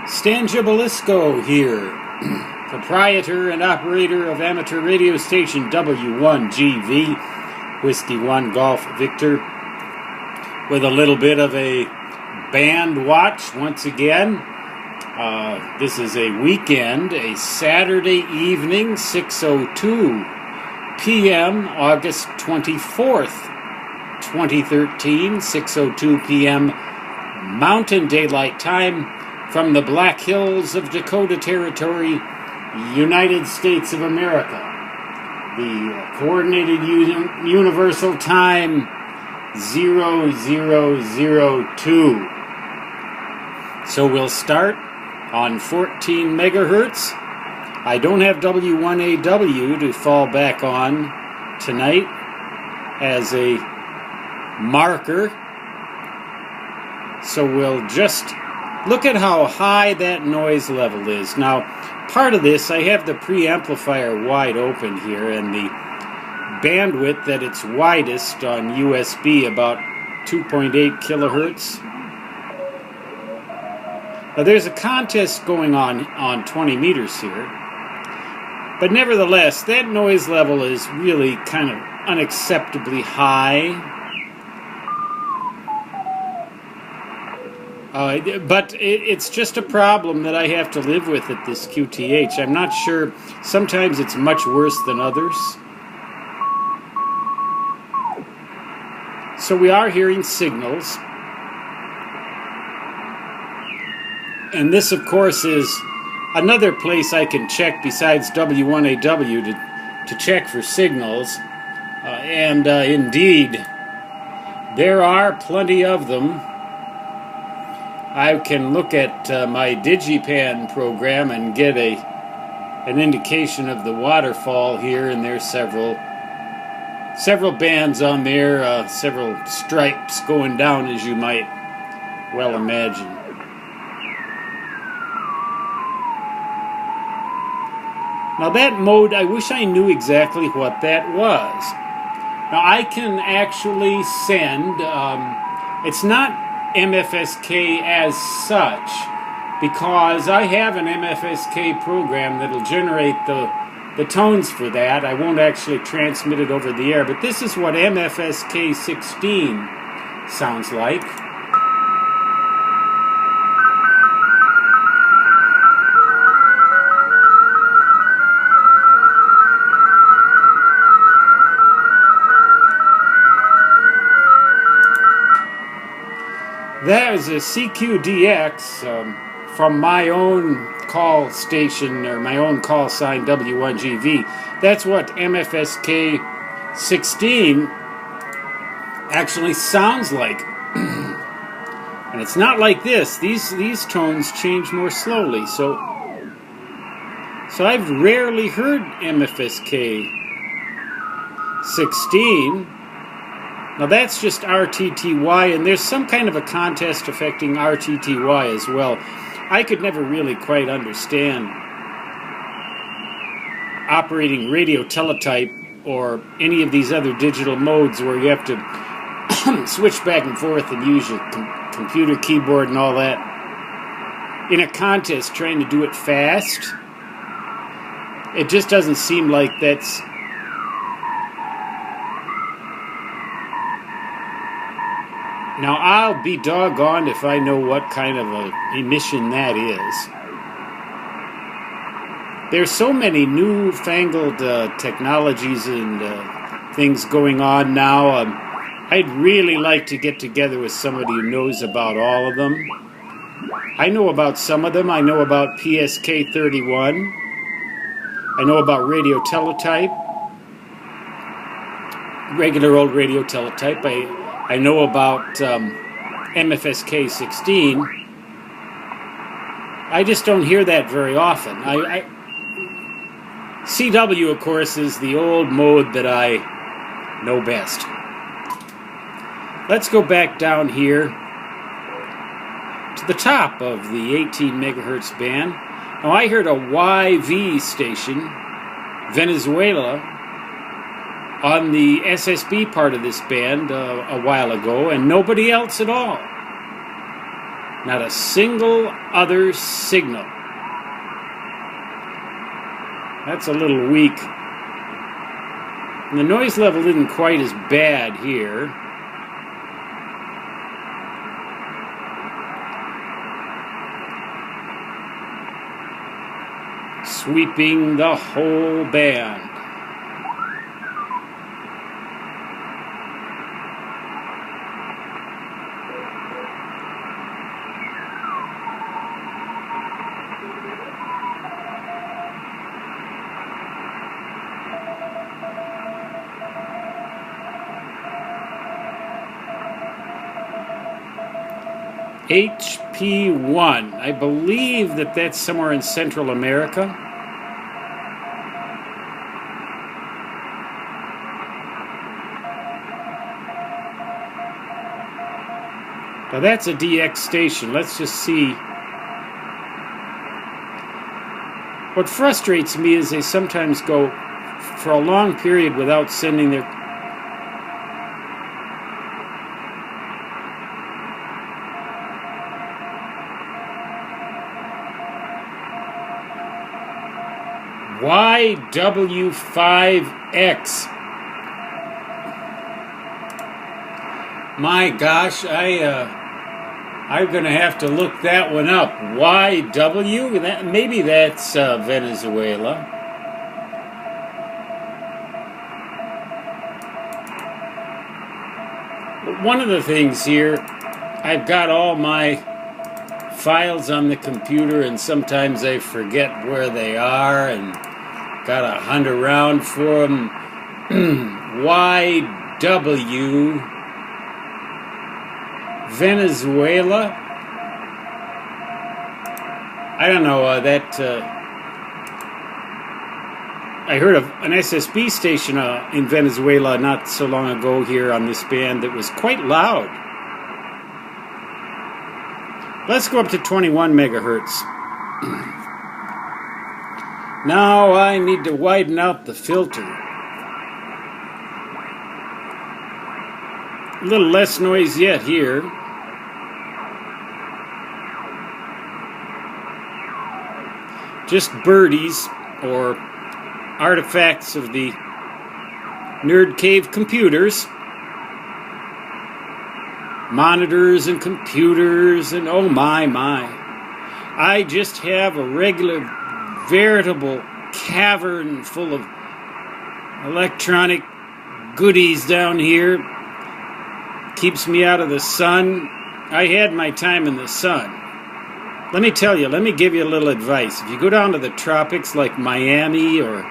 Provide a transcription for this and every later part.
Stan Gibelisco here, proprietor and operator of amateur radio station W1GV, Whiskey 1 Golf Victor, with a little bit of a band watch once again. This is a weekend, a Saturday evening, 6:02 p.m., August 24th, 2013, 6:02 p.m. Mountain Daylight Time, from the Black Hills of Dakota Territory, United States of America. The Coordinated Universal Time 0002. So we'll start on 14 megahertz. I don't have W1AW to fall back on tonight as a marker. So we'll just look at how high that noise level is. Now, part of this, I have the preamplifier wide open here, and the bandwidth that it's widest on USB, about 2.8 kilohertz. Now, there's a contest going on 20 meters here, but nevertheless, that noise level is really kind of unacceptably high. But it's just a problem that I have to live with at this QTH. I'm not sure. Sometimes it's much worse than others. So we are hearing signals. And this, of course, is another place I can check besides W1AW to check for signals. Indeed, there are plenty of them. I can look at my Digipan program and get an indication of the waterfall here, and there's several bands on there, several stripes going down, as you might well imagine. Now that mode, I wish I knew exactly what that was. Now I can actually send, it's not MFSK as such, because I have an MFSK program that'll generate the tones for that. I won't actually transmit it over the air, but this is what MFSK 16 sounds like. That is a CQDX from my own call station, or my own call sign W1GV. That's what MFSK 16 actually sounds like. And it's not like this. These tones change more slowly. So I've rarely heard MFSK 16. Now that's just RTTY, and there's some kind of a contest affecting RTTY as well. I could never really quite understand operating radio teletype or any of these other digital modes where you have to switch back and forth and use your computer keyboard and all that. In a contest, trying to do it fast, it just doesn't seem like that's... Now, I'll be doggone if I know what kind of a emission that is. There's so many newfangled technologies and things going on now. I'd really like to get together with somebody who knows about all of them. I know about some of them. I know about PSK 31. I know about radio teletype. Regular old radio teletype. I know about MFSK 16. I just don't hear that very often. CW, of course, is the old mode that I know best. Let's go back down here to the top of the 18 megahertz band. Now, I heard a YV station, Venezuela, on the SSB part of this band a while ago, and nobody else at all. Not a single other signal. That's a little weak. And the noise level isn't quite as bad here. Sweeping the whole band. HP1. I believe that that's somewhere in Central America. Now that's a DX station. Let's just see. What frustrates me is they sometimes go for a long period without sending their... YW5X. My gosh, I'm gonna have to look that one up. YW? Maybe that's Venezuela. But one of the things here, I've got all my files on the computer, and sometimes I forget where they are, and gotta hunt around for them. YW Venezuela. I don't know I heard of an SSB station in Venezuela not so long ago here on this band that was quite loud. Let's go up to 21 megahertz. Now I need to widen out the filter. A little less noise yet here. Just birdies or artifacts of the Nerd Cave computers. Monitors and computers and oh my. I just have a regular, veritable cavern full of electronic goodies down here. Keeps me out of the sun. I had my time in the sun. Let me tell you, let me give you a little advice. If you go down to the tropics like Miami or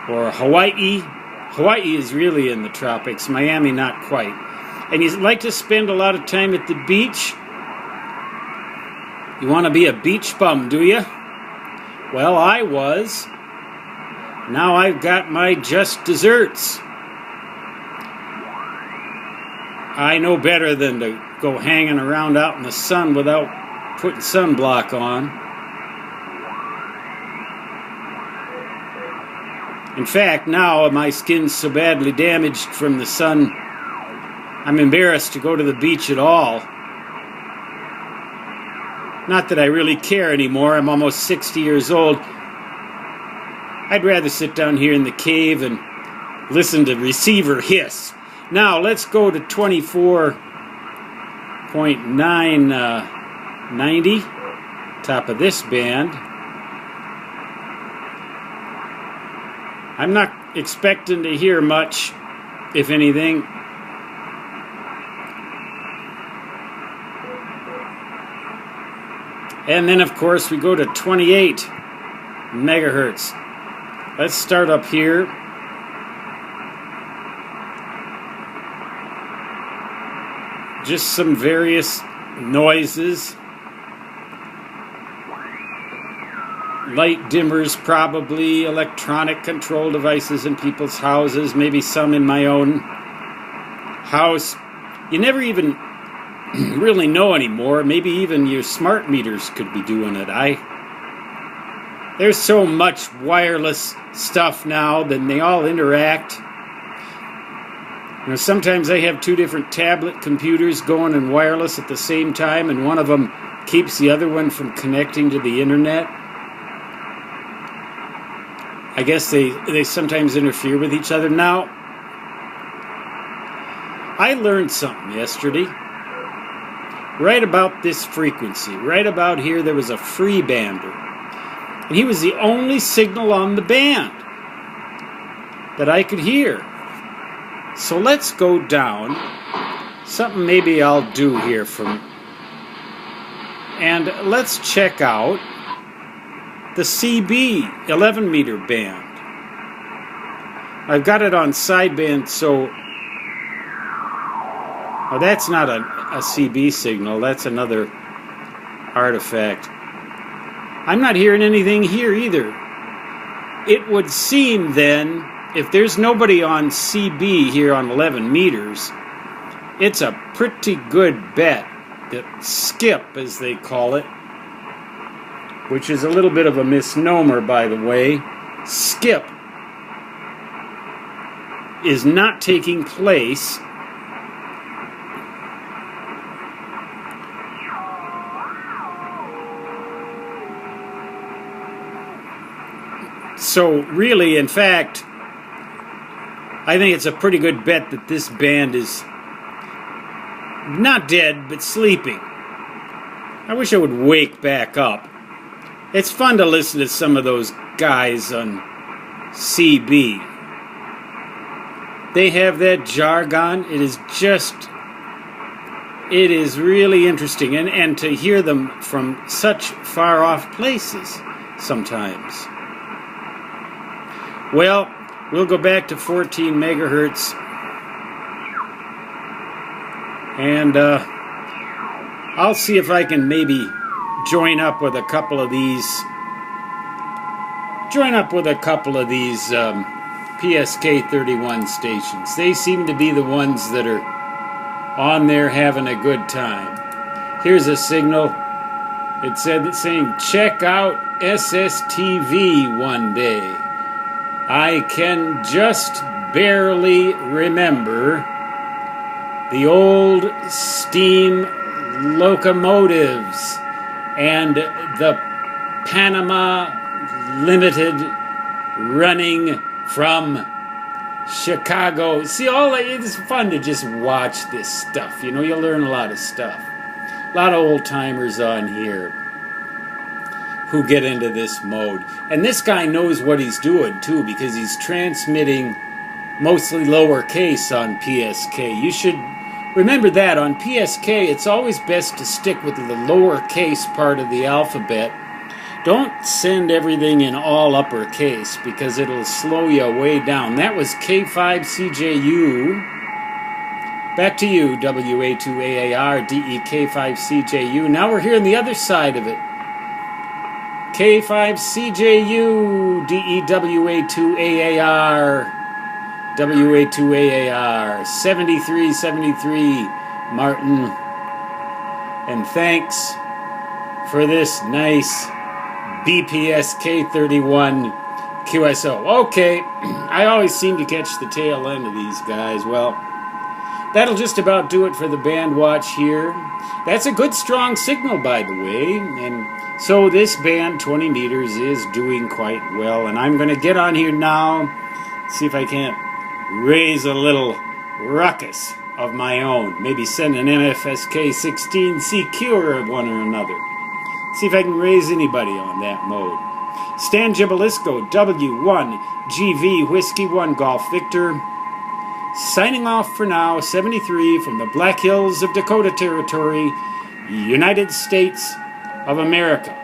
Hawaii, Hawaii is really in the tropics, Miami not quite. And you like to spend a lot of time at the beach? You want to be a beach bum, do you? Well, I was. Now I've got my just desserts. I know better than to go hanging around out in the sun without putting sunblock on. In fact, now my skin's so badly damaged from the sun, I'm embarrassed to go to the beach at all. Not that I really care anymore. I'm almost 60 years old. I'd rather sit down here in the cave and listen to receiver hiss. Now, let's go to 24.990, top of this band. I'm not expecting to hear much, if anything. And then, of course, we go to 28 megahertz. Let's start up here. Just some various noises. Light dimmers, probably. Electronic control devices in people's houses. Maybe some in my own house. You never even really know anymore. Maybe even your smart meters could be doing it. There's so much wireless stuff now that they all interact. You know, sometimes I have two different tablet computers going and wireless at the same time, and one of them keeps the other one from connecting to the internet. I guess they sometimes interfere with each other. Now, I learned something yesterday. Right about this frequency, right about here, there was a free bander. And he was the only signal on the band that I could hear. So let's go down. Something maybe I'll do here and let's check out the CB 11 meter band. I've got it on sideband, so oh, that's not a CB signal, that's another artifact. I'm not hearing anything here either. It would seem then, if there's nobody on CB here on 11 meters, it's a pretty good bet that skip, as they call it, which is a little bit of a misnomer, by the way, skip is not taking place so really, in fact, I think it's a pretty good bet that this band is not dead, but sleeping. I wish I would wake back up. It's fun to listen to some of those guys on CB. They have that jargon. It is really interesting. And to hear them from such far off places sometimes. Well, we'll go back to 14 megahertz. And I'll see if I can maybe join up with a couple of these PSK 31 stations. They seem to be the ones that are on there having a good time. Here's a signal. It's saying, check out SSTV one day. I can just barely remember the old steam locomotives and the Panama Limited running from Chicago. See, it's fun to just watch this stuff. You know, you learn a lot of stuff. A lot of old timers on here who get into this mode. And this guy knows what he's doing, too, because he's transmitting mostly lowercase on PSK. You should remember that. On PSK, it's always best to stick with the lowercase part of the alphabet. Don't send everything in all uppercase, because it'll slow you way down. That was K5CJU. Back to you, WA2AAR, DEK5CJU. Now we're here on the other side of it. K5CJU, DEWA2AAR, WA2AAR, 7373, Martin. And thanks for this nice BPSK31 QSO. Okay, I always seem to catch the tail end of these guys. Well, that'll just about do it for the band watch here. That's a good strong signal, by the way. And so this band, 20 meters, is doing quite well. And I'm going to get on here now, see if I can't raise a little ruckus of my own. Maybe send an MFSK 16 CQ of one or another. See if I can raise anybody on that mode. Stan Gibalisco, W1GV Whiskey 1 Golf Victor. Signing off for now, 73 from the Black Hills of Dakota Territory, United States of America.